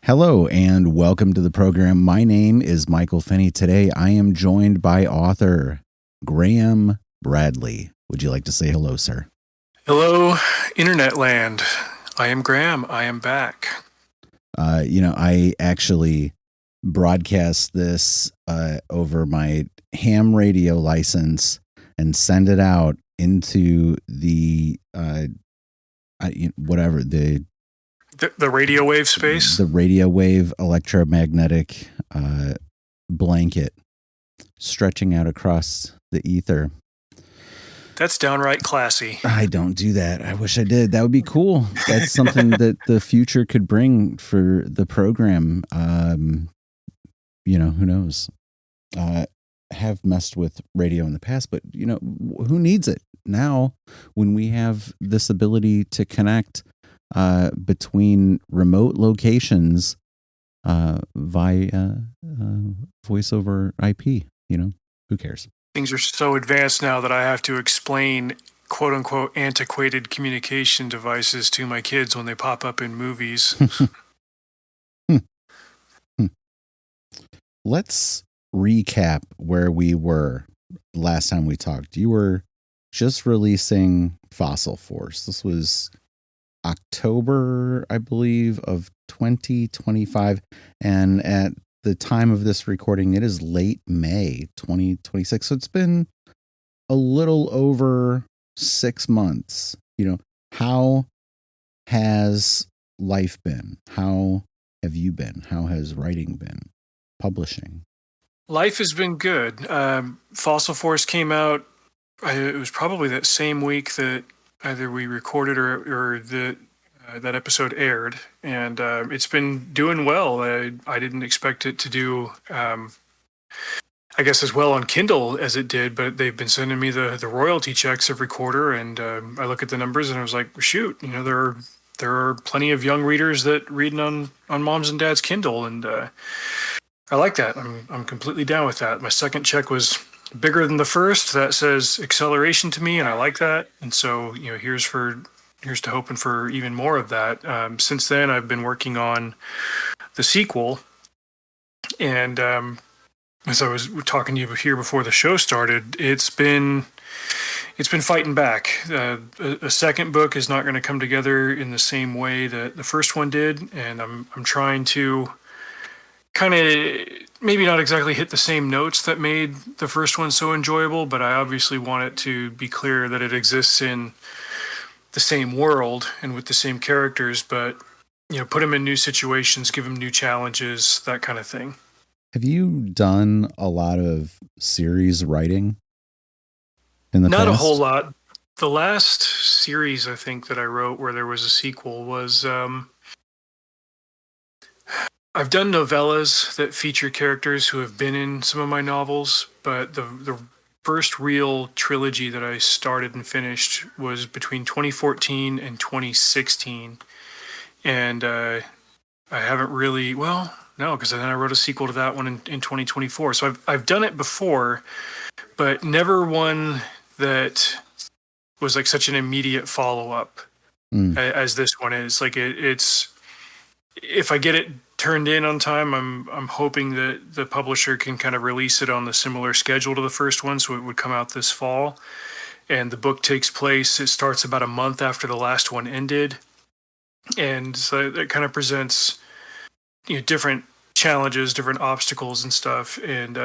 Hello and welcome to the program. My name is Michael Finney. Today I am joined by author Graham Bradley. Would you like to say hello, sir? Hello, Internet Land. I am Graham. I am back. I actually broadcast this over my ham radio license and send it out into the The radio wave space? The radio wave electromagnetic blanket stretching out across the ether. That's downright classy. I don't do that. I wish I did. That would be cool. That's something that the future could bring for the program. Who knows? Have messed with radio in the past, but who needs it now when we have this ability to connect between remote locations via voice over IP? Who cares? Things are so advanced now that I have to explain quote unquote antiquated communication devices to my kids when they pop up in movies. Let's recap where we were last time we talked. You were just releasing Fossil Force. This was October, I believe, of 2025. And at the time of this recording, it is late May 2026. So it's been a little over 6 months. How has life been? How have you been? How has writing been? Publishing? Life has been good. Fossil Force came out, it was probably that same week that either we recorded or that episode aired, and it's been doing well. I didn't expect it to do, I guess, as well on Kindle as it did, but they've been sending me the royalty checks every quarter, and I look at the numbers and I was like, shoot, there are plenty of young readers that read on mom's and dad's Kindle, and I like that. I'm completely down with that. My second check was bigger than the first. That says acceleration to me, and I like that. And so, here's to hoping for even more of that. Since then, I've been working on the sequel, and as I was talking to you here before the show started, it's been fighting back. A second book is not going to come together in the same way that the first one did, and I'm trying to kind of maybe not exactly hit the same notes that made the first one so enjoyable, but I obviously want it to be clear that it exists in the same world and with the same characters, but put them in new situations, give them new challenges, that kind of thing. Have you done a lot of series writing in the past? Not a whole lot. The last series I think that I wrote where there was a sequel was I've done novellas that feature characters who have been in some of my novels, but the first real trilogy that I started and finished was between 2014 and 2016. And I haven't really, because then I wrote a sequel to that one in 2024. So I've done it before, but never one that was like such an immediate follow-up as this one is. Like it's, if I get it turned in on time, I'm hoping that the publisher can kind of release it on the similar schedule to the first one, so it would come out this fall. And the book takes place, it starts about a month after the last one ended, and so it kind of presents different challenges, different obstacles and stuff. And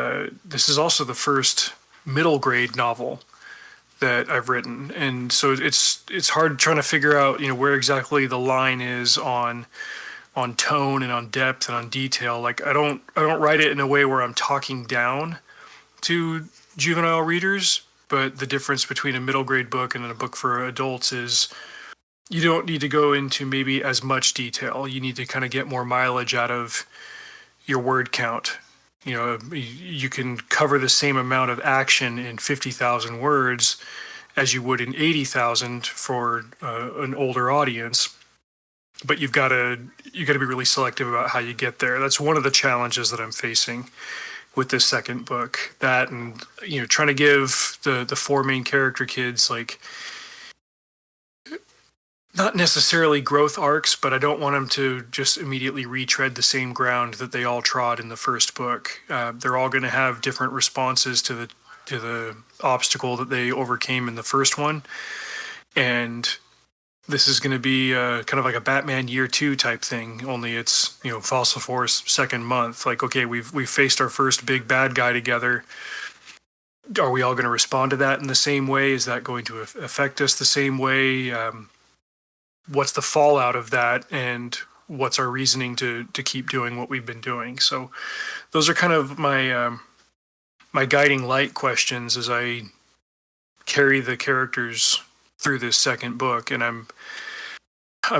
this is also the first middle grade novel that I've written, and so it's hard trying to figure out where exactly the line is on tone and on depth and on detail. Like I don't write it in a way where I'm talking down to juvenile readers, but the difference between a middle grade book and a book for adults is you don't need to go into maybe as much detail. You need to kind of get more mileage out of your word count. You can cover the same amount of action in 50,000 words as you would in 80,000 for an older audience. But you got to be really selective about how you get there. That's one of the challenges that I'm facing with this second book. That, and trying to give the four main character kids like not necessarily growth arcs, but I don't want them to just immediately retread the same ground that they all trod in the first book. They're all going to have different responses to the obstacle that they overcame in the first one, and this is going to be kind of like a Batman Year 2 type thing. Only it's Fossil Force second month. Like, okay, we've faced our first big bad guy together. Are we all going to respond to that in the same way? Is that going to affect us the same way? What's the fallout of that, and what's our reasoning to keep doing what we've been doing? So those are kind of my guiding light questions as I carry the characters through this second book, and I'm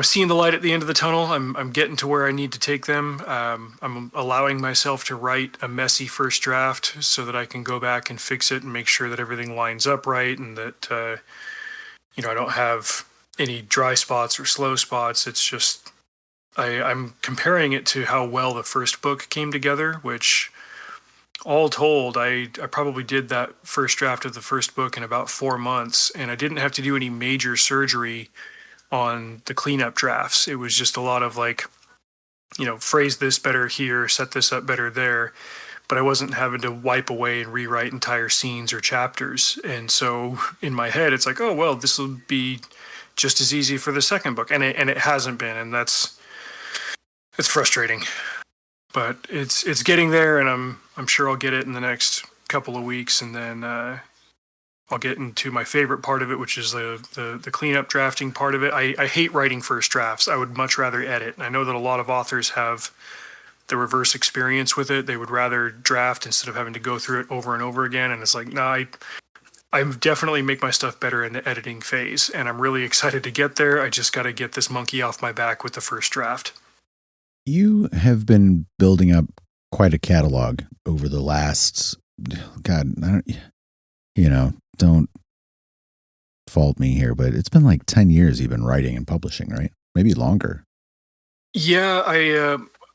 seeing the light at the end of the tunnel. I'm getting to where I need to take them. I'm allowing myself to write a messy first draft so that I can go back and fix it and make sure that everything lines up right, and that I don't have any dry spots or slow spots. It's just I'm comparing it to how well the first book came together, which all told, I probably did that first draft of the first book in about 4 months, and I didn't have to do any major surgery on the cleanup drafts. It was just a lot of like, phrase this better here, set this up better there, but I wasn't having to wipe away and rewrite entire scenes or chapters. And so in my head, it's like, oh, well, this will be just as easy for the second book, and it hasn't been, and it's frustrating, but it's getting there, and I'm sure I'll get it in the next couple of weeks, and then I'll get into my favorite part of it, which is the cleanup drafting part of it. I hate writing first drafts. I would much rather edit. And I know that a lot of authors have the reverse experience with it. They would rather draft instead of having to go through it over and over again, and it's like, no, I definitely make my stuff better in the editing phase, and I'm really excited to get there. I just got to get this monkey off my back with the first draft. You have been building up quite a catalog over the last, God, don't fault me here, but it's been like 10 years you've been writing and publishing, right? Maybe longer. Yeah,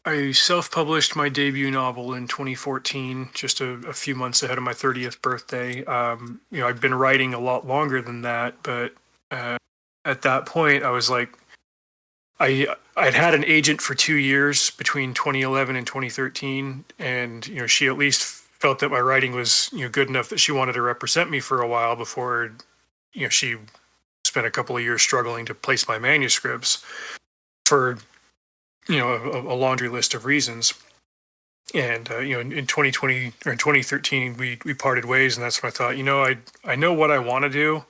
I self-published my debut novel in 2014, just a few months ahead of my 30th birthday. I've been writing a lot longer than that, but at that point, I was like, I'd had an agent for 2 years between 2011 and 2013, and she at least felt that my writing was good enough that she wanted to represent me for a while before she spent a couple of years struggling to place my manuscripts for a laundry list of reasons. And in 2020 or in 2013 we parted ways, and that's when I thought, I know what I want to do,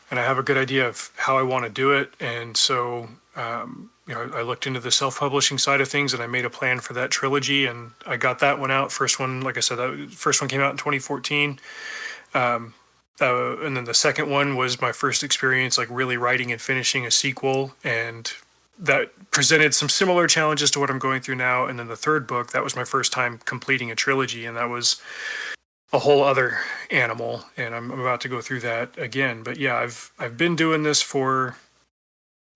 and I have a good idea of how I want to do it. And so I looked into the self-publishing side of things, and I made a plan for that trilogy, and I got that one out. First one, like I said, that first one came out in 2014. And then the second one was my first experience like really writing and finishing a sequel, and that presented some similar challenges to what I'm going through now. And then the third book, that was my first time completing a trilogy, and that was a whole other animal, and I'm about to go through that again. But yeah, I've been doing this for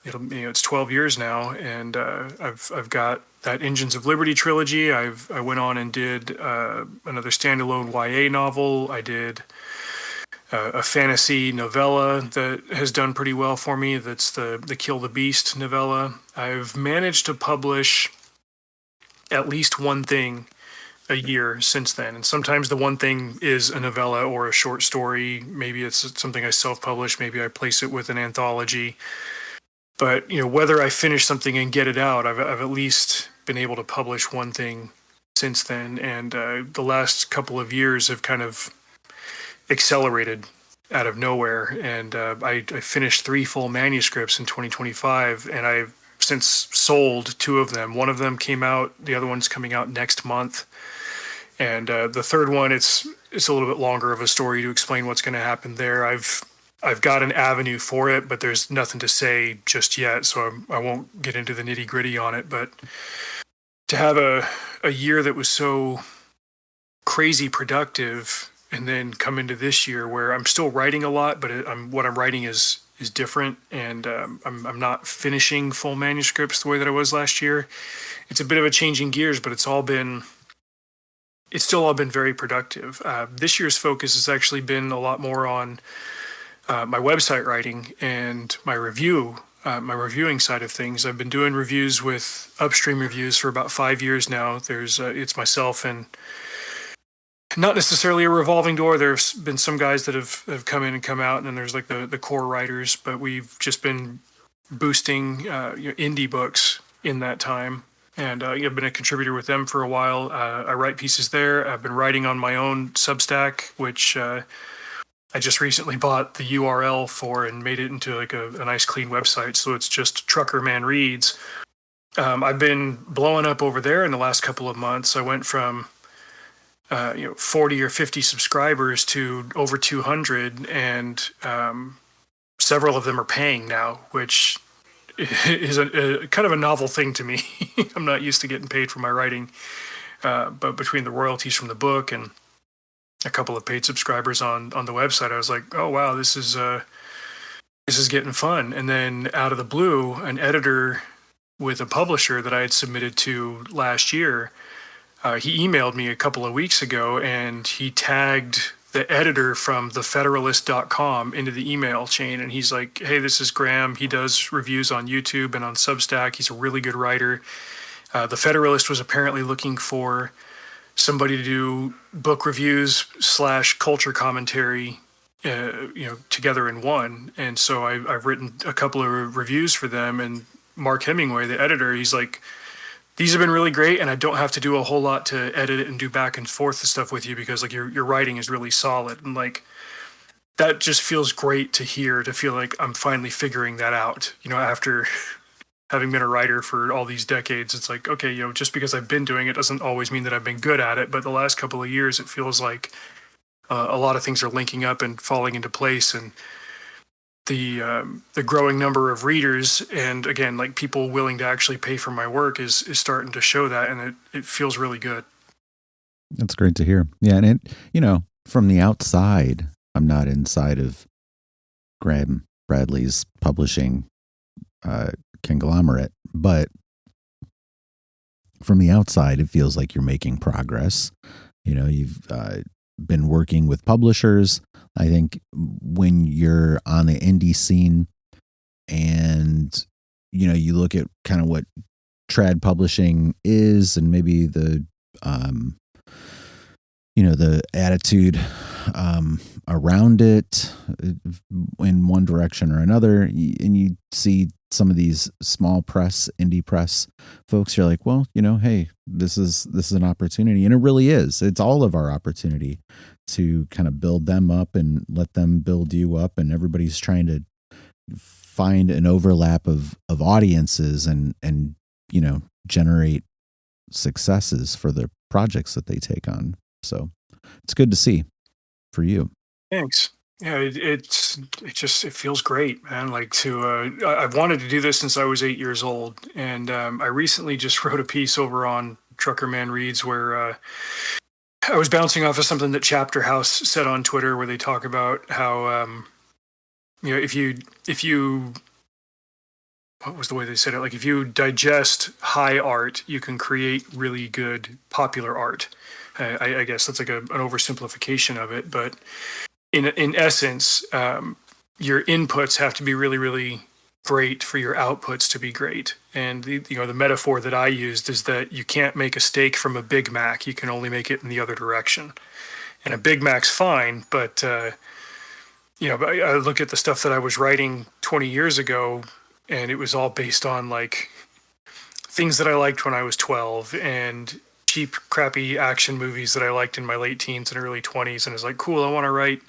it's 12 years now, and I've got that Engines of Liberty trilogy. I went on and did another standalone YA novel. I did a fantasy novella that has done pretty well for me. That's the Kill the Beast novella. I've managed to publish at least one thing a year since then, and sometimes the one thing is a novella or a short story. Maybe it's something I self-publish, maybe I place it with an anthology. But whether I finish something and get it out, I've at least been able to publish one thing since then. And the last couple of years have kind of accelerated out of nowhere. And I finished 3 full manuscripts in 2025, and I've since sold 2 of them. One of them came out, the other one's coming out next month. And the third one, it's a little bit longer of a story to explain what's going to happen there. I've got an avenue for it, but there's nothing to say just yet, so I won't get into the nitty gritty on it. But to have a year that was so crazy productive, and then come into this year where I'm still writing a lot, but what I'm writing is different, and I'm not finishing full manuscripts the way that I was last year. It's a bit of a changing gears, but it's still all been very productive. This year's focus has actually been a lot more on my website writing and my review my reviewing side of things. I've been doing reviews with Upstream Reviews for about 5 years now. There's it's myself and not necessarily a revolving door. There's been some guys that have come in and come out, and then there's like the core writers. But we've just been boosting indie books in that time. And I've been a contributor with them for a while. I write pieces there. I've been writing on my own Substack, which I just recently bought the URL for and made it into like a nice clean website. So it's just Trucker Man Reads. I've been blowing up over there in the last couple of months. I went from 40 or 50 subscribers to over 200, and several of them are paying now, which is a kind of a novel thing to me. I'm not used to getting paid for my writing, but between the royalties from the book and a couple of paid subscribers on the website, I was like, oh wow, this is getting fun. And then out of the blue, an editor with a publisher that I had submitted to last year, he emailed me a couple of weeks ago, and he tagged the editor from thefederalist.com into the email chain. And he's like, hey, this is Graham. He does reviews on YouTube and on Substack. He's a really good writer. The Federalist was apparently looking for somebody to do book reviews / culture commentary, together in one. And so I've written a couple of reviews for them. And Mark Hemingway, the editor, he's like, these have been really great, and I don't have to do a whole lot to edit it and do back and forth the stuff with you, because like your writing is really solid. And like that just feels great to hear, to feel like I'm finally figuring that out. After having been a writer for all these decades, it's like, okay, just because I've been doing it doesn't always mean that I've been good at it. But the last couple of years, it feels like a lot of things are linking up and falling into place, and the growing number of readers, and again, like people willing to actually pay for my work is starting to show that, and it feels really good. That's great to hear. Yeah, and it, from the outside, I'm not inside of Graham Bradley's publishing conglomerate, but from the outside, it feels like you're making progress. You've been working with publishers. I think when you're on the indie scene and, you look at kind of what trad publishing is, and maybe the attitude around it in one direction or another, and you see some of these small press, indie press folks, you're like, well, hey, this is an opportunity. And it really is. It's all of our opportunity to kind of build them up and let them build you up. And everybody's trying to find an overlap of audiences and generate successes for the projects that they take on. So it's good to see for you. Thanks. Yeah, it feels great, man. Like I've wanted to do this since I was 8 years old, and I recently just wrote a piece over on Trucker Man Reads where I was bouncing off of something that Chapter House said on Twitter, where they talk about how if you what was the way they said it? Like if you digest high art, you can create really good popular art. I guess that's like an oversimplification of it, but in essence, your inputs have to be really, really great for your outputs to be great. And the metaphor that I used is that you can't make a steak from a Big Mac. You can only make it in the other direction. And a Big Mac's fine, but I look at the stuff that I was writing 20 years ago, and it was all based on like things that I liked when I was 12 and cheap, crappy action movies that I liked in my late teens and early 20s. And it's like, cool, I want to write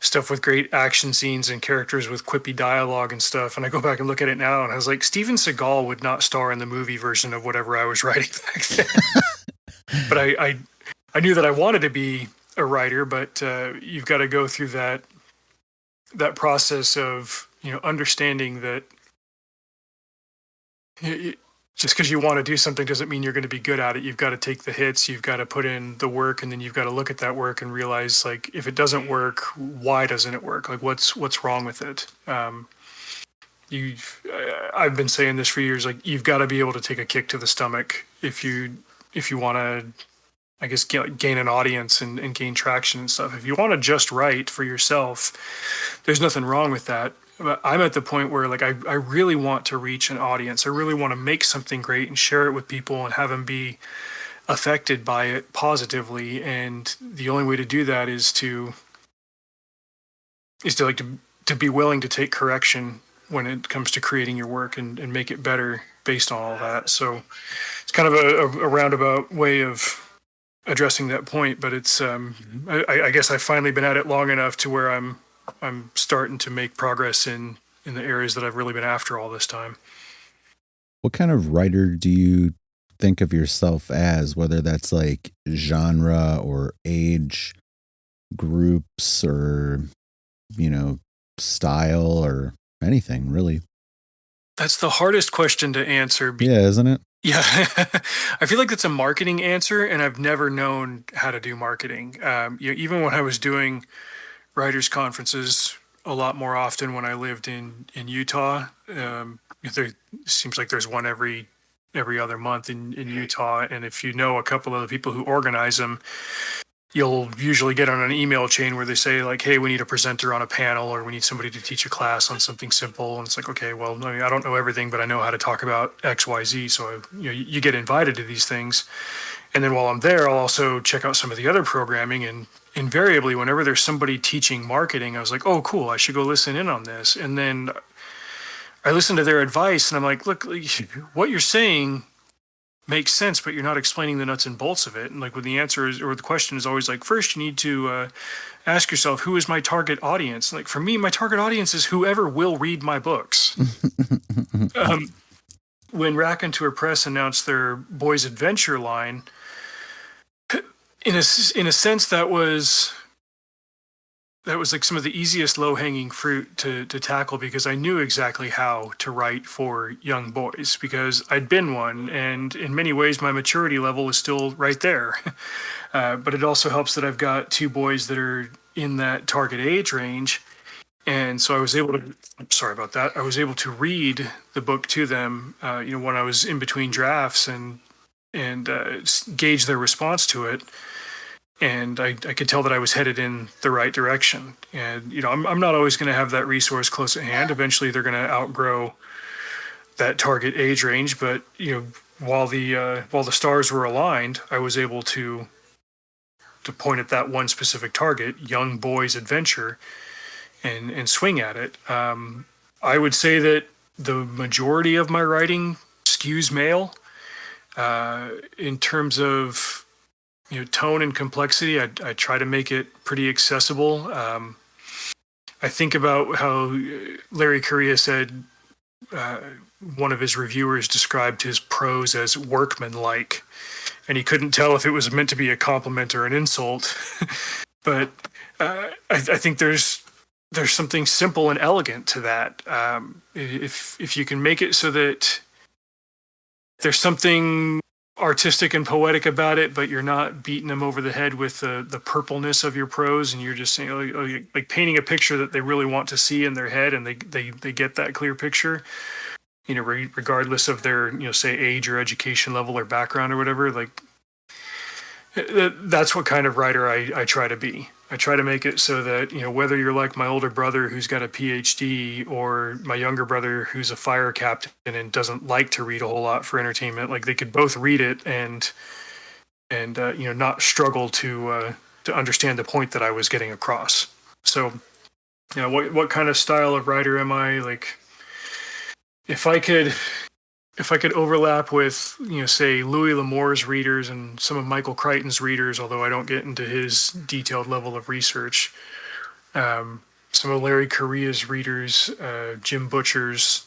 stuff with great action scenes and characters with quippy dialogue and stuff. And I go back and look at it now, and I was like, Steven Seagal would not star in the movie version of whatever I was writing back then. But I knew that I wanted to be a writer, but you've got to go through that process of understanding that just because you want to do something doesn't mean you're going to be good at it. You've got to take the hits, you've got to put in the work, and then you've got to look at that work and realize, like, if it doesn't work, why doesn't it work? Like, what's wrong with it? I've been saying this for years. Like, you've got to be able to take a kick to the stomach if you want to, I guess, gain an audience and gain traction and stuff. If you want to just write for yourself, there's nothing wrong with that. I'm at the point where like I really want to reach an audience. I really want to make something great and share it with people and have them be affected by it positively. And the only way to do that is to like to be willing to take correction when it comes to creating your work and make it better based on all that. So it's kind of a roundabout way of addressing that point, but it's I guess I've finally been at it long enough to where I'm starting to make progress in the areas that I've really been after all this time. What kind of writer do you think of yourself as, whether that's like genre or age groups or, style or anything really? That's the hardest question to answer. Yeah, isn't it? Yeah, I feel like that's a marketing answer, and I've never known how to do marketing. Even when I was doing writers' conferences a lot more often when I lived in Utah, there seems like there's one every other month in Utah, and if you know a couple of the people who organize them, you'll usually get on an email chain where they say like, hey, we need a presenter on a panel, or we need somebody to teach a class on something simple. And it's like, okay, well, I mean, I don't know everything, but I know how to talk about X, Y, Z. So you get invited to these things. And then while I'm there, I'll also check out some of the other programming. And invariably, whenever there's somebody teaching marketing, I was like, oh, cool, I should go listen in on this. And then I listen to their advice and I'm like, look, what you're saying makes sense, but you're not explaining the nuts and bolts of it. And like when the answer is, or the question is always like, first you need to ask yourself, who is my target audience? And like for me, my target audience is whoever will read my books. When Raconteur Press announced their Boys Adventure line, in a sense that was like some of the easiest low-hanging fruit to tackle, because I knew exactly how to write for young boys because I'd been one, and in many ways my maturity level is still right there. But it also helps that I've got two boys that are in that target age range, and so I was able to, sorry about that, I was able to read the book to them when I was in between drafts and gauge their response to it. And I could tell that I was headed in the right direction. And, I'm not always going to have that resource close at hand. Eventually, they're going to outgrow that target age range. But, while the stars were aligned, I was able to point at that one specific target, young boys adventure, and swing at it. I would say that the majority of my writing skews male in terms of tone and complexity. I try to make it pretty accessible. I think about how Larry Correia said one of his reviewers described his prose as workmanlike, and he couldn't tell if it was meant to be a compliment or an insult. But I think there's something simple and elegant to that. If you can make it so that there's something artistic and poetic about it, but you're not beating them over the head with the purpleness of your prose, and you're just saying like painting a picture that they really want to see in their head, and they get that clear picture, regardless of their say age or education level or background or whatever. Like that's what kind of writer I try to be. I try to make it so that, whether you're like my older brother who's got a PhD or my younger brother who's a fire captain and doesn't like to read a whole lot for entertainment, like they could both read it and not struggle to understand the point that I was getting across. So, what kind of style of writer am I? Like, if I could overlap with, say Louis L'Amour's readers and some of Michael Crichton's readers, although I don't get into his detailed level of research, some of Larry Correia's readers, Jim Butcher's,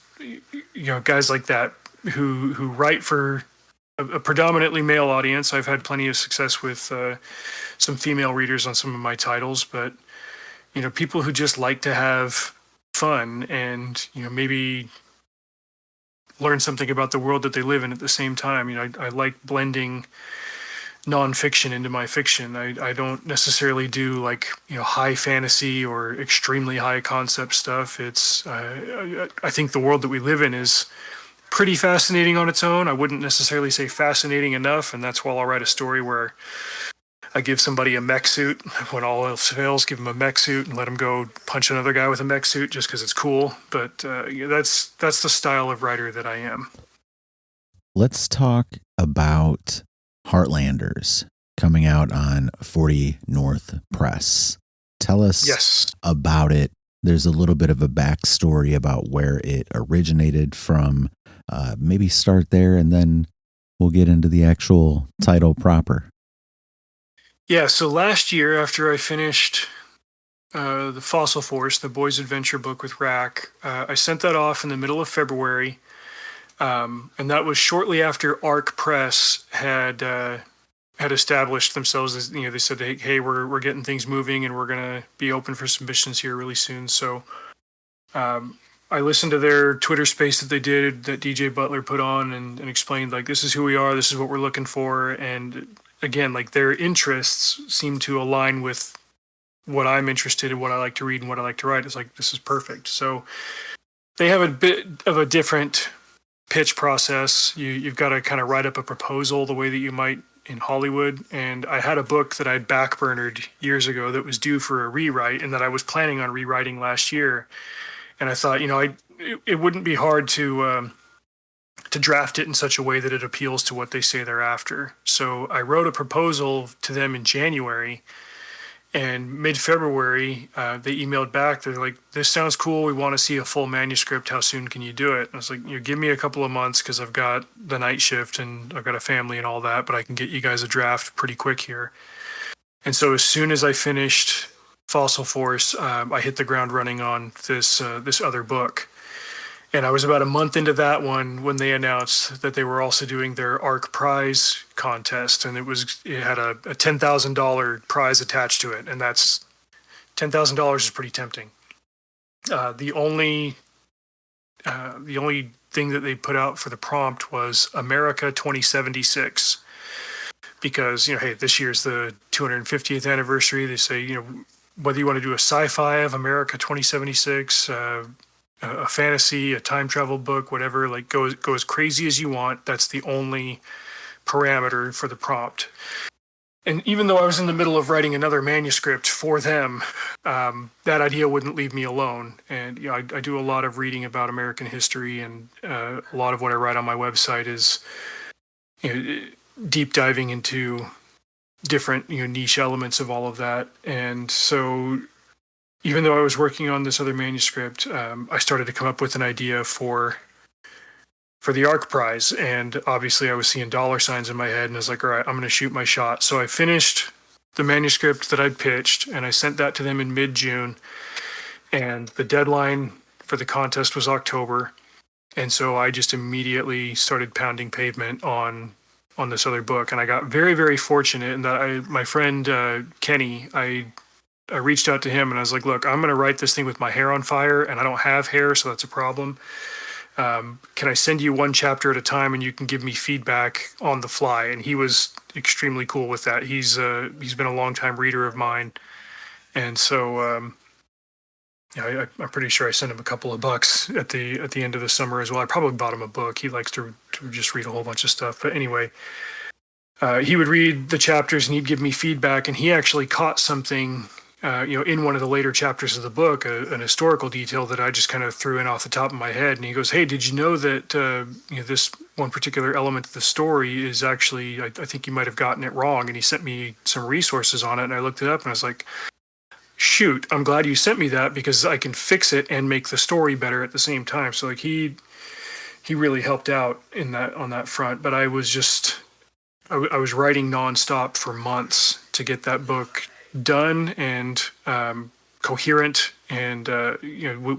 guys like that who write for a predominantly male audience. I've had plenty of success with some female readers on some of my titles, but, people who just like to have fun and, maybe learn something about the world that they live in at the same time. I like blending nonfiction into my fiction. I don't necessarily do like high fantasy or extremely high concept stuff. It's I think the world that we live in is pretty fascinating on its own. I wouldn't necessarily say fascinating enough, and that's why I'll write a story where I give somebody a mech suit. When all else fails, give them a mech suit and let them go punch another guy with a mech suit just because it's cool. But that's the style of writer that I am. Let's talk about Heartlanders coming out on 40 North Press. Tell us about it. There's a little bit of a backstory about where it originated from. Maybe start there and then we'll get into the actual title proper. Yeah, so last year after I finished the Fossil Force, the Boys Adventure book with Rack, I sent that off in the middle of February. And that was shortly after Arc Press had established themselves as, they said, hey, we're getting things moving and we're going to be open for submissions here really soon. So I listened to their Twitter space that they did, that DJ Butler put on, and explained, like, this is who we are, this is what we're looking for. And again, like, their interests seem to align with what I'm interested in, what I like to read and what I like to write. It's like, this is perfect. So they have a bit of a different pitch process. You've got to kind of write up a proposal the way that you might in Hollywood. And I had a book that I'd backburnered years ago that was due for a rewrite and that I was planning on rewriting last year. And I thought, it wouldn't be hard to draft it in such a way that it appeals to what they say they're after. So I wrote a proposal to them in January, and mid-February, they emailed back. They're like, this sounds cool. We want to see a full manuscript. How soon can you do it? And I was like, give me a couple of months because I've got the night shift and I've got a family and all that, but I can get you guys a draft pretty quick here. And so as soon as I finished Fossil Force, I hit the ground running on this other book. And I was about a month into that one when they announced that they were also doing their ARC prize contest, and it had a $10,000 prize attached to it, and that's $10,000 is pretty tempting. The only thing that they put out for the prompt was America 2076, because hey, this year's the 250th anniversary. They say whether you want to do a sci-fi of America 2076. A fantasy, a time travel book, whatever, like go as crazy as you want. That's the only parameter for the prompt. And even though I was in the middle of writing another manuscript for them, that idea wouldn't leave me alone. And I do a lot of reading about American history, and a lot of what I write on my website is deep diving into different niche elements of all of that. And so even though I was working on this other manuscript, I started to come up with an idea for the ARC prize. And obviously I was seeing dollar signs in my head, and I was like, all right, I'm going to shoot my shot. So I finished the manuscript that I'd pitched, and I sent that to them in mid-June. And the deadline for the contest was October. And so I just immediately started pounding pavement on this other book. And I got very, very fortunate in that my friend Kenny, I reached out to him and I was like, look, I'm going to write this thing with my hair on fire, and I don't have hair, so that's a problem. Can I send you one chapter at a time and you can give me feedback on the fly? And he was extremely cool with that. He's been a longtime reader of mine. And so I'm pretty sure I sent him a couple of bucks at the end of the summer as well. I probably bought him a book. He likes to just read a whole bunch of stuff. But anyway, he would read the chapters and he'd give me feedback, and he actually caught something in one of the later chapters of the book, an historical detail that I just kind of threw in off the top of my head. And he goes, hey, did you know that this one particular element of the story is actually, I think you might have gotten it wrong. And he sent me some resources on it, and I looked it up and I was like, shoot, I'm glad you sent me that, because I can fix it and make the story better at the same time. So like he really helped out on that front. But I was writing nonstop for months to get that book done and coherent, and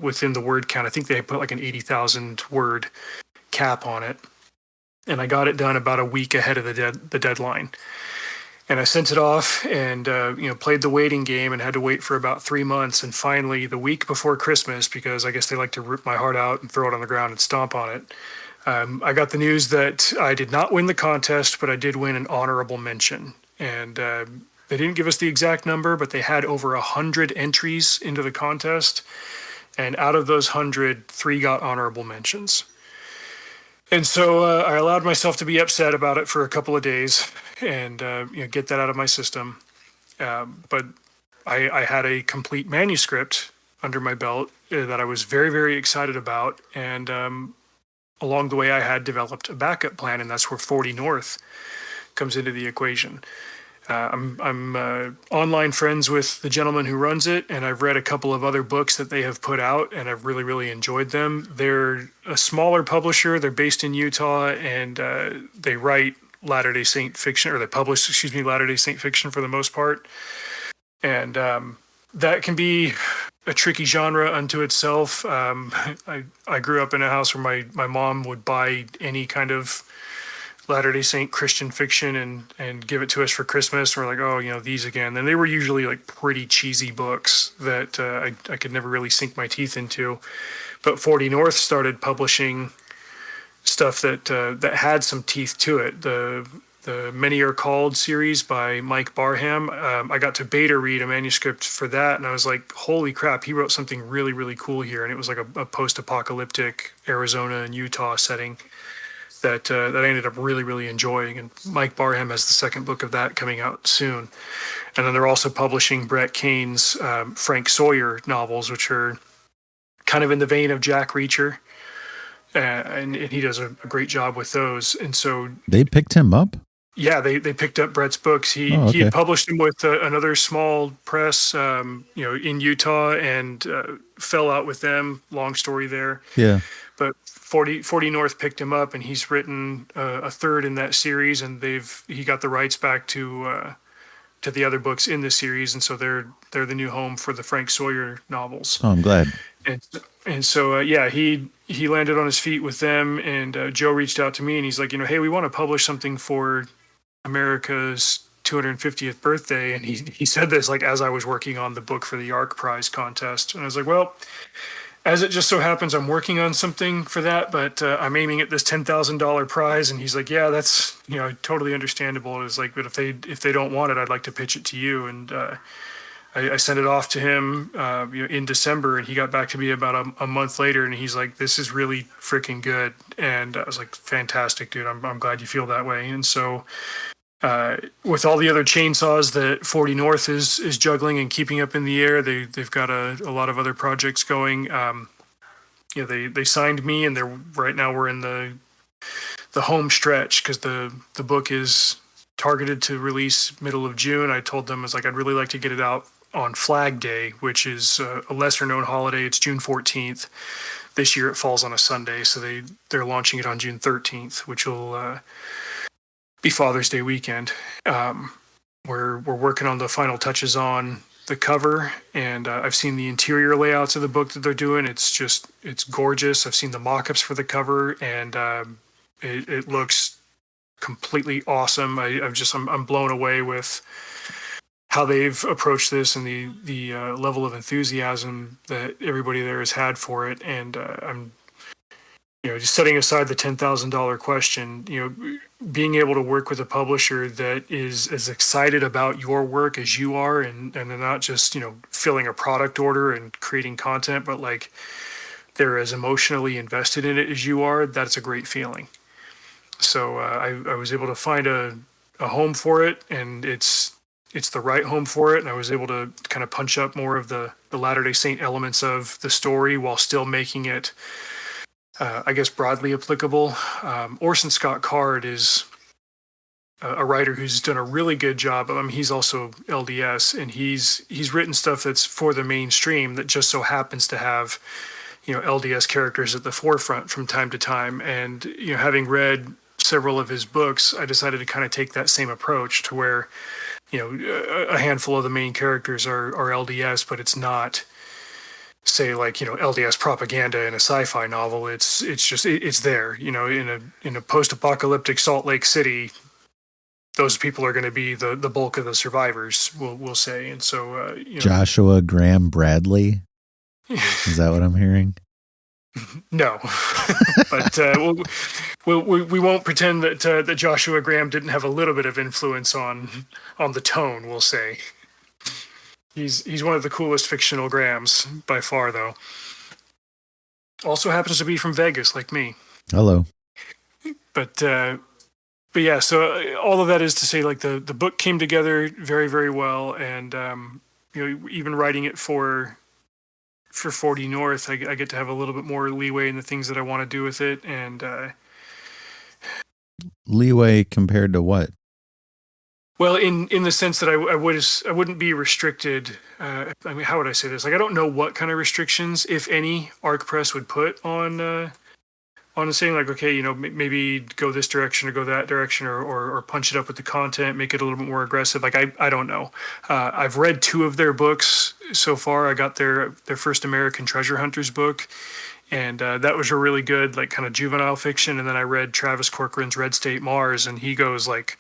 within the word count. I think they put like an 80,000 word cap on it, and I got it done about a week ahead of the deadline. And I sent it off and played the waiting game and had to wait for about 3 months. And finally, the week before Christmas, because I guess they like to rip my heart out and throw it on the ground and stomp on it, I got the news that I did not win the contest, but I did win an honorable mention. And they didn't give us the exact number, but they had over 100 entries into the contest. And out of those 100, 3 got honorable mentions. And so I allowed myself to be upset about it for a couple of days and get that out of my system. But I had a complete manuscript under my belt that I was very, very excited about. And along the way, I had developed a backup plan, and that's where 40 North comes into the equation. I'm online friends with the gentleman who runs it, and I've read a couple of other books that they have put out, and I've really, really enjoyed them. They're a smaller publisher. They're based in Utah, and they write Latter-day Saint fiction, or they publish, excuse me, Latter-day Saint fiction for the most part. And that can be a tricky genre unto itself. I grew up in a house where my mom would buy any kind of Latter-day Saint Christian fiction and give it to us for Christmas. We're like, oh, these again. And they were usually like pretty cheesy books that I could never really sink my teeth into. But 40 North started publishing stuff that had some teeth to it. The Many Are Called series by Mike Barham. I got to beta read a manuscript for that, and I was like, holy crap, he wrote something really, really cool here. And it was like a post-apocalyptic Arizona and Utah setting that I ended up really, really enjoying. And Mike Barham has the second book of that coming out soon. And then they're also publishing Brett Kane's Frank Sawyer novels, which are kind of in the vein of Jack Reacher. And he does a great job with those. And so they picked him up? Yeah, they picked up Brett's books. He had published them with another small press, in Utah, and fell out with them. Long story there. Yeah. But 40 North picked him up, and he's written a third in that series, and he got the rights back to the other books in the series, and so they're the new home for the Frank Sawyer novels. Oh, I'm glad. And so he landed on his feet with them, and Joe reached out to me, and he's like, hey, we want to publish something for America's 250th birthday. And he said this like as I was working on the book for the ARC Prize contest, and I was like, well, as it just so happens, I'm working on something for that, but I'm aiming at this $10,000 prize. And he's like, yeah, that's totally understandable. It was like, but if they don't want it, I'd like to pitch it to you. And I sent it off to him in December, and he got back to me about a month later, and he's like, this is really freaking good. And I was like, fantastic, dude. I'm glad you feel that way. And so with all the other chainsaws that 40 North is juggling and keeping up in the air, they've got a lot of other projects going. They signed me, and right now we're in the home stretch because the book is targeted to release middle of June. I told them, I was like, I'd really like to get it out on Flag Day, which is a lesser known holiday. It's June 14th. This year it falls on a Sunday, so they're launching it on June 13th, which will be Father's Day weekend. We're working on the final touches on the cover, and I've seen the interior layouts of the book that they're doing. It's gorgeous. I've seen the mock-ups for the cover, and it looks completely awesome. I'm blown away with how they've approached this and the level of enthusiasm that everybody there has had for it. And I'm just setting aside the $10,000 question, being able to work with a publisher that is as excited about your work as you are, and they're not just, filling a product order and creating content, but like they're as emotionally invested in it as you are, that's a great feeling. So I was able to find a home for it, and it's the right home for it. And I was able to kind of punch up more of the Latter-day Saint elements of the story while still making it broadly applicable. Orson Scott Card is a writer who's done a really good job. He's also LDS, and he's written stuff that's for the mainstream that just so happens to have, LDS characters at the forefront from time to time. And, having read several of his books, I decided to kind of take that same approach to where, a handful of the main characters are LDS, but it's not, say, like, LDS propaganda in a sci-fi novel. It's there, in a post-apocalyptic Salt Lake City, those people are going to be the bulk of the survivors, we'll say. And so, Joshua Graham Bradley. Is that what I'm hearing? No, but we won't pretend that Joshua Graham didn't have a little bit of influence on the tone, we'll say. He's one of the coolest fictional Grahams by far, though. Also happens to be from Vegas, like me. Hello. But yeah, so all of that is to say, like the book came together very, very well, and even writing it for 40 North, I get to have a little bit more leeway in the things that I want to do with it, and leeway compared to what? well, in the sense that I wouldn't be restricted. I mean, how would I say this? Like, I don't know what kind of restrictions, if any, Arc Press would put on saying like, okay, maybe go this direction or go that direction, or punch it up with the content, make it a little bit more aggressive. Like, I don't know. I've read 2 of their books so far. I got their first American Treasure Hunters book, and that was a really good, like, kind of juvenile fiction. And then I read Travis Corcoran's Red State Mars, and he goes like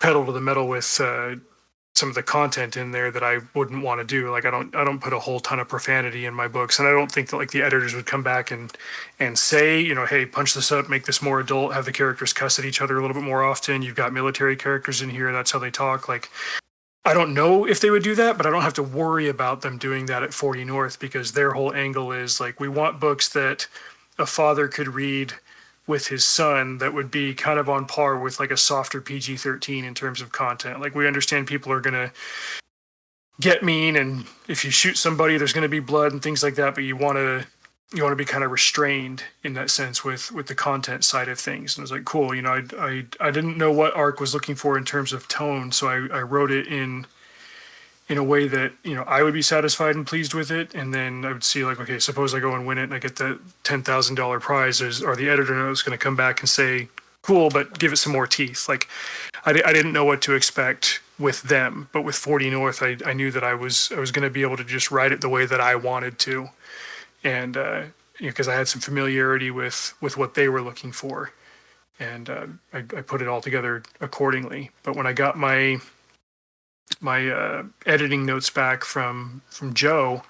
pedal to the metal with some of the content in there that I wouldn't want to do. Like, I don't put a whole ton of profanity in my books, and I don't think that like the editors would come back and say, hey, punch this up, make this more adult, have the characters cuss at each other a little bit more often. You've got military characters in here, that's how they talk. Like, I don't know if they would do that, but I don't have to worry about them doing that at 40 North, because their whole angle is like, we want books that a father could read with his son that would be kind of on par with like a softer PG-13 in terms of content. Like, we understand people are going to get mean, and if you shoot somebody, there's going to be blood and things like that, but you want to be kind of restrained in that sense with the content side of things. And I was like, cool, I didn't know what Arc was looking for in terms of tone, so I wrote it in a way that I would be satisfied and pleased with it. And then I would see, like, okay, suppose I go and win it and I get the $10,000 prize, or the editor knows going to come back and say, cool, but give it some more teeth. Like, I didn't know what to expect with them, but with 40 North, I knew that I was going to be able to just write it the way that I wanted to, and because I had some familiarity with what they were looking for, and I put it all together accordingly. But when I got my editing notes back from Joe,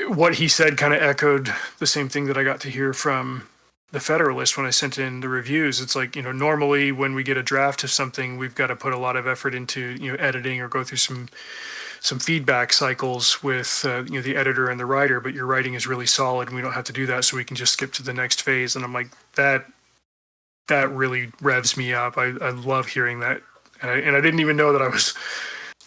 what he said kind of echoed the same thing that I got to hear from the Federalist when I sent in the reviews. It's like, normally when we get a draft of something, we've got to put a lot of effort into editing or go through some feedback cycles with the editor and the writer, but your writing is really solid and we don't have to do that, so we can just skip to the next phase. And I'm like, that really revs me up. I love hearing that. And I didn't even know that I was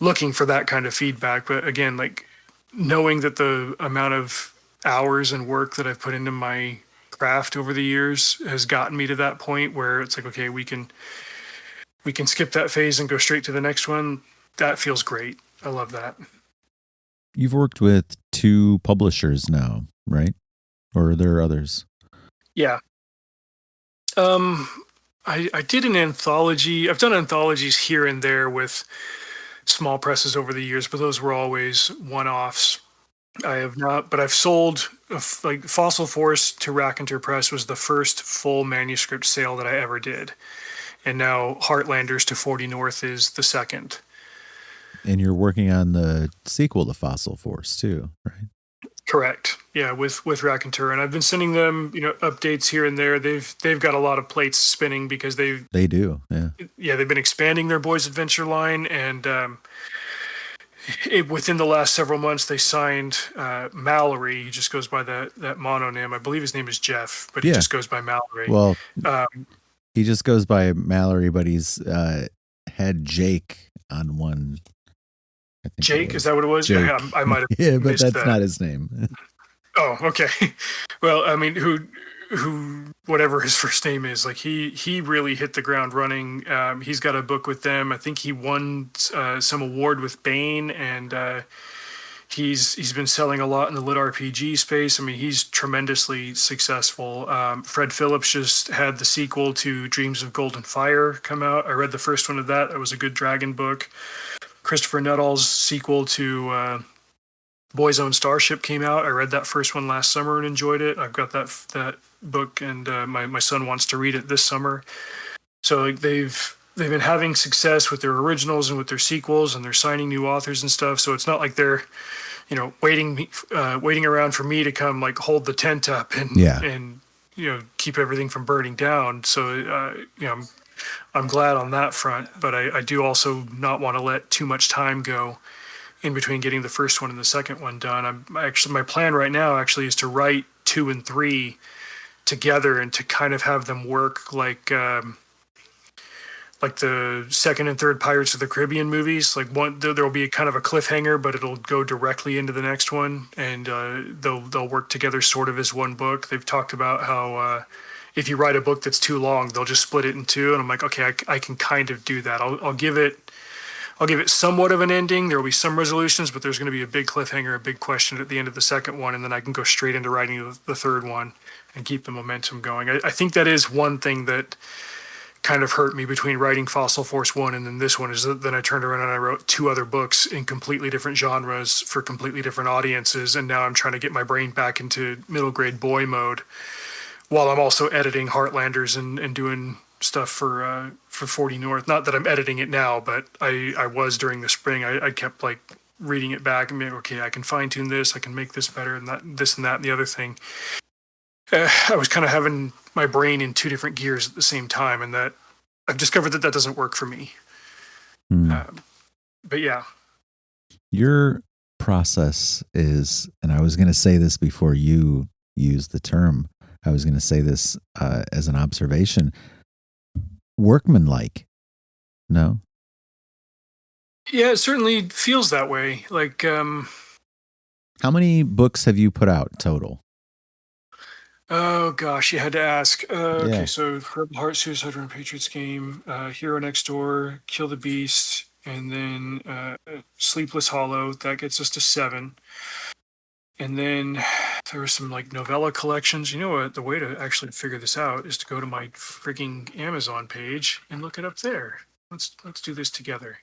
looking for that kind of feedback. But again, like, knowing that the amount of hours and work that I've put into my craft over the years has gotten me to that point where it's like, okay, we can skip that phase and go straight to the next one. That feels great. I love that. You've worked with 2 publishers now, right? Or are there others? Yeah. I did an anthology. I've done anthologies here and there with small presses over the years, but those were always one-offs. I have not, but I've sold, like, Fossil Force to Raconteur Press was the first full manuscript sale that I ever did, and now Heartlanders to 40 North is the second. And you're working on the sequel to Fossil Force too, right? Correct. Yeah, with Raconteur, and I've been sending them, updates here and there. They've got a lot of plates spinning because they do. Yeah, they've been expanding their Boys Adventure line, and within the last several months, they signed Mallory. He just goes by that mononym. I believe his name is Jeff, but he just goes by Mallory. Well, he just goes by Mallory, but he's had Jake on one. I think Jake, is that what it was? Jake. Yeah, I might have. Yeah, but that's not his name. Oh, okay. Well, I mean, who, whatever his first name is, like, he really hit the ground running. He's got a book with them. I think he won some award with Bane, and he's been selling a lot in the lit RPG space. I mean, he's tremendously successful. Fred Phillips just had the sequel to Dreams of Golden Fire come out. I read the first one of that. It was a good dragon book. Christopher Nuttall's sequel to Boy's Own Starship came out. I read that first one last summer and enjoyed it. I've got that book, and my son wants to read it this summer. So, like, they've been having success with their originals and with their sequels, and they're signing new authors and stuff. So it's not like they're waiting around for me to come, like, hold the tent up and keep everything from burning down. So I'm glad on that front, but I do also not want to let too much time go in between getting the first one and the second one done. My plan right now actually is to write 2 and 3 together and to kind of have them work like like the second and third Pirates of the Caribbean movies. Like one, there'll be a kind of a cliffhanger, but it'll go directly into the next one, and they'll work together sort of as one book. They've talked about how if you write a book that's too long, they'll just split it in two. And I'm like, okay, I can kind of do that. I'll give it. I'll give it somewhat of an ending. There will be some resolutions, but there's going to be a big cliffhanger, a big question at the end of the second one, and then I can go straight into writing the third one and keep the momentum going. I think that is one thing that kind of hurt me between writing Fossil Force 1 and then this one, is that then I turned around and I wrote two other books in completely different genres for completely different audiences, and now I'm trying to get my brain back into middle grade boy mode while I'm also editing Heartlanders and doing stuff for 40 North. Not that I'm editing it now, but I was during the spring. I kept like reading it back and being, okay, I can fine tune this, I can make this better, and that, this and that and the other thing. I was kind of having my brain in two different gears at the same time, and that I've discovered that that doesn't work for me. But yeah, your process is, and I was going to say this before you used the term, I was going to say this as an observation, workmanlike. No? Yeah, it certainly feels that way. Like, how many books have you put out total? Oh gosh, you had to ask. Okay, Yeah. so Purple Heart, Suicide Run, Patriots Game, Hero Next Door, Kill the Beast, and then Sleepless Hollow. That gets us to 7. And then there were some like novella collections. You know what? The way to actually figure this out is to go to my freaking Amazon page and look it up there. Let's do this together.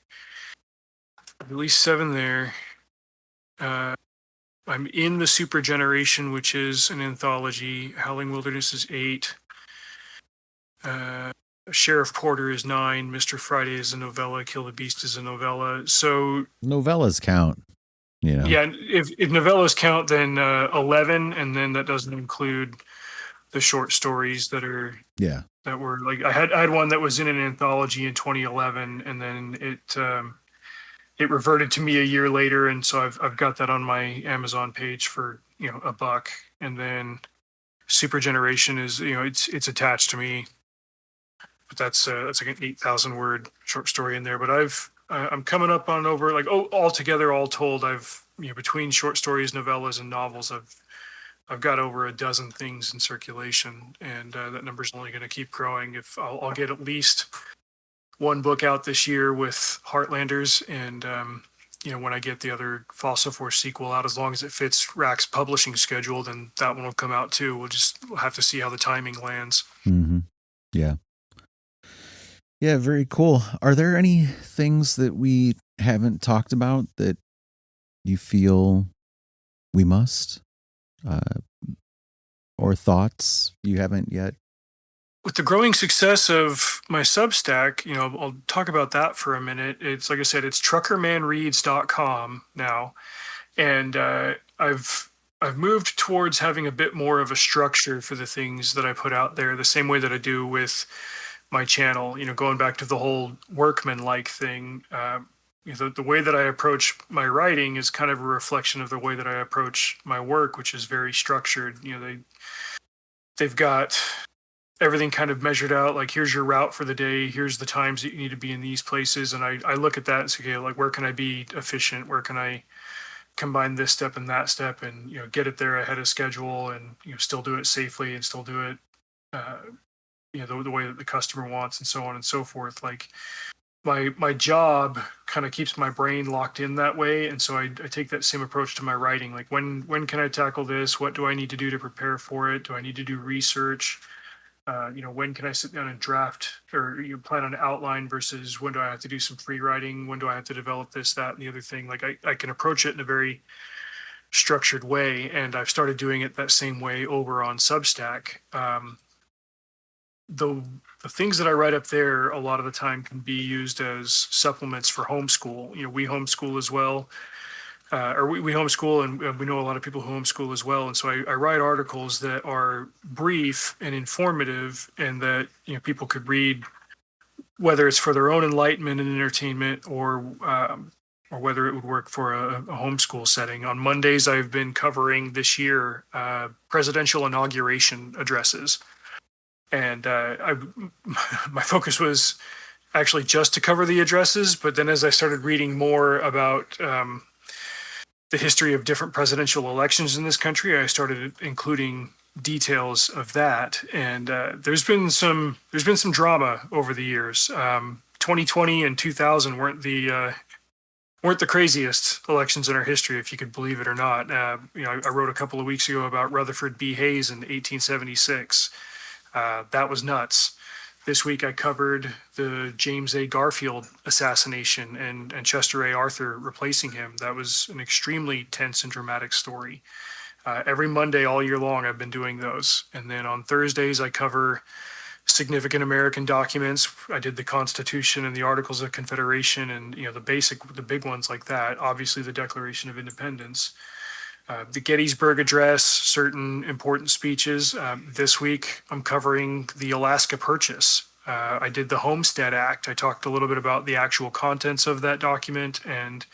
At least 7 there. I'm in the Super Generation, which is an anthology. Howling Wilderness is 8. Sheriff Porter is 9. Mr. Friday is a novella. Kill the Beast is a novella. So novellas count. You know. Yeah, if novellas count, then 11, and then that doesn't include the short stories that are that were like I had one that was in an anthology in 2011, and then it reverted to me a year later, and so I've got that on my Amazon page for $1, and then Super Generation is it's attached to me, but that's like an 8,000 word short story in there. But I'm coming up on over like altogether, all told, I've between short stories, novellas, and novels, I've got over a dozen things in circulation, and that number's only going to keep growing. If I'll get at least one book out this year with Heartlanders, and when I get the other Fossil Force sequel out, as long as it fits Rack's publishing schedule, then that one will come out too. We'll have to see how the timing lands. Mm-hmm. Yeah, very cool. Are there any things that we haven't talked about that you feel we must, or thoughts you haven't yet? With the growing success of my Substack, I'll talk about that for a minute. It's like I said, it's truckermanreads.com now. And I've moved towards having a bit more of a structure for the things that I put out there, the same way that I do with my channel, going back to the whole workman-like thing. The way that I approach my writing is kind of a reflection of the way that I approach my work, which is very structured. They've got everything kind of measured out, like here's your route for the day, here's the times that you need to be in these places, and I look at that and say, okay, like where can I be efficient, where can I combine this step and that step, and get it there ahead of schedule, and still do it safely, and still do it the way that the customer wants, and so on and so forth. Like my job kind of keeps my brain locked in that way, and so I take that same approach to my writing. Like when can I tackle this, what do I need to do to prepare for it, do I need to do research, when can I sit down and draft or plan on an outline versus when do I have to do some free writing? When do I have to develop this, that, and the other thing? Like I can approach it in a very structured way, and I've started doing it that same way over on Substack. The things that I write up there a lot of the time can be used as supplements for homeschool. We homeschool as well. We homeschool, and we know a lot of people who homeschool as well. And so I write articles that are brief and informative, and that people could read, whether it's for their own enlightenment and entertainment, or whether it would work for a homeschool setting. On Mondays, I've been covering this year presidential inauguration addresses, and my focus was actually just to cover the addresses, but then as I started reading more about the history of different presidential elections in this country, I started including details of that. And there's been some drama over the years. 2020 and 2000 weren't the craziest elections in our history, if you could believe it or not. I wrote a couple of weeks ago about Rutherford B. Hayes in 1876. That was nuts. This week I covered the James A. Garfield assassination and Chester A. Arthur replacing him. That was an extremely tense and dramatic story. Every Monday all year long I've been doing those. And then on Thursdays I cover significant American documents. I did the Constitution and the Articles of Confederation and the big ones like that. Obviously the Declaration of Independence. The Gettysburg Address, certain important speeches. This week, I'm covering the Alaska Purchase. I did the Homestead Act. I talked a little bit about the actual contents of that document and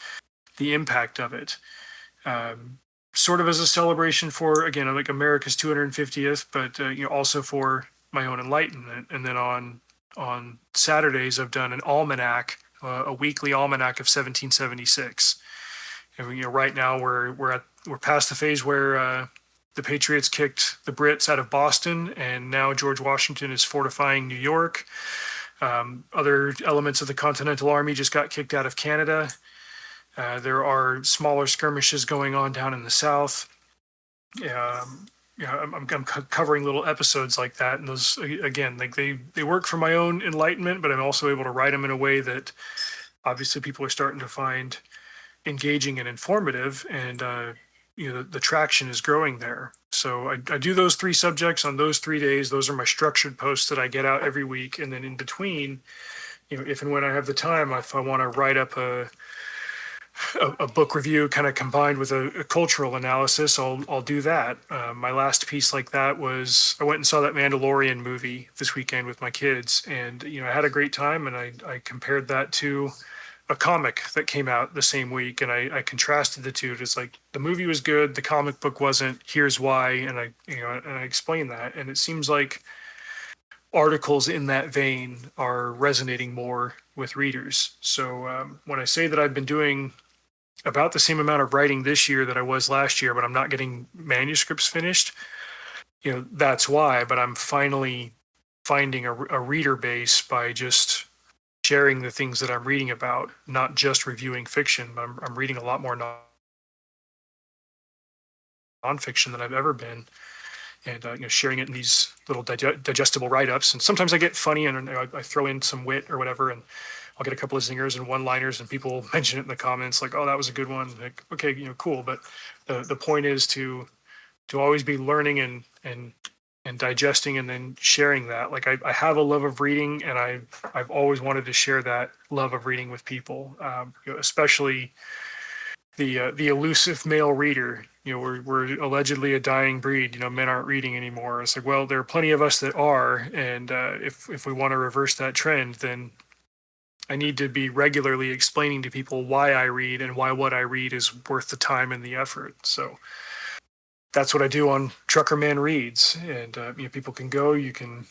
the impact of it. Sort of as a celebration for, again, like America's 250th, but also for my own enlightenment. And then on Saturdays, I've done an almanac, a weekly almanac of 1776. And right now we're past the phase where the Patriots kicked the Brits out of Boston, and now George Washington is fortifying New York. Other elements of the Continental Army just got kicked out of Canada. There are smaller skirmishes going on down in the South. I'm covering little episodes like that, and those again, like they work for my own enlightenment, but I'm also able to write them in a way that obviously people are starting to find engaging and informative, and the traction is growing there. So I do those 3 subjects on those 3 days. Those are my structured posts that I get out every week, and then in between, if and when I have the time, if I want to write up a book review kind of combined with a cultural analysis, I'll do that. My last piece like that was I went and saw that Mandalorian movie this weekend with my kids, and I had a great time, and I compared that to a comic that came out the same week, and I contrasted the two. It's like the movie was good, the comic book wasn't. Here's why, and I explained that, and it seems like articles in that vein are resonating more with readers. So when I say that I've been doing about the same amount of writing this year that I was last year, but I'm not getting manuscripts finished, that's why. But I'm finally finding a reader base by just sharing the things that I'm reading about, not just reviewing fiction. I'm reading a lot more nonfiction than I've ever been, and sharing it in these little digestible write-ups. And sometimes I get funny, and I throw in some wit or whatever, and I'll get a couple of zingers and one-liners, and people mention it in the comments, like, "Oh, that was a good one." Like, okay, cool. But the point is to always be learning and digesting and then sharing that. Like I have a love of reading, and I've always wanted to share that love of reading with people, especially the elusive male reader. We're allegedly a dying breed. Men aren't reading anymore. It's like, well, there are plenty of us that are, and if we want to reverse that trend, then I need to be regularly explaining to people why I read and why what I read is worth the time and the effort. So that's what I do on Trucker Man Reads, and people can go. You can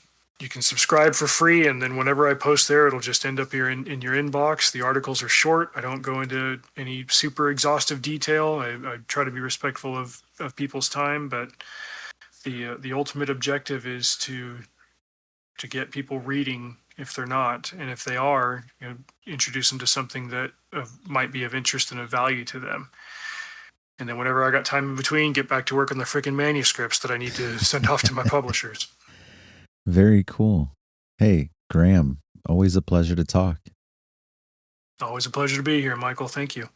subscribe for free, and then whenever I post there, it'll just end up here in your inbox. The articles are short. I don't go into any super exhaustive detail. I try to be respectful of people's time, but the ultimate objective is to get people reading if they're not, and if they are, introduce them to something that might be of interest and of value to them. And then whenever I got time in between, get back to work on the freaking manuscripts that I need to send off to my publishers. Very cool. Hey, Graham, always a pleasure to talk. Always a pleasure to be here, Michael. Thank you.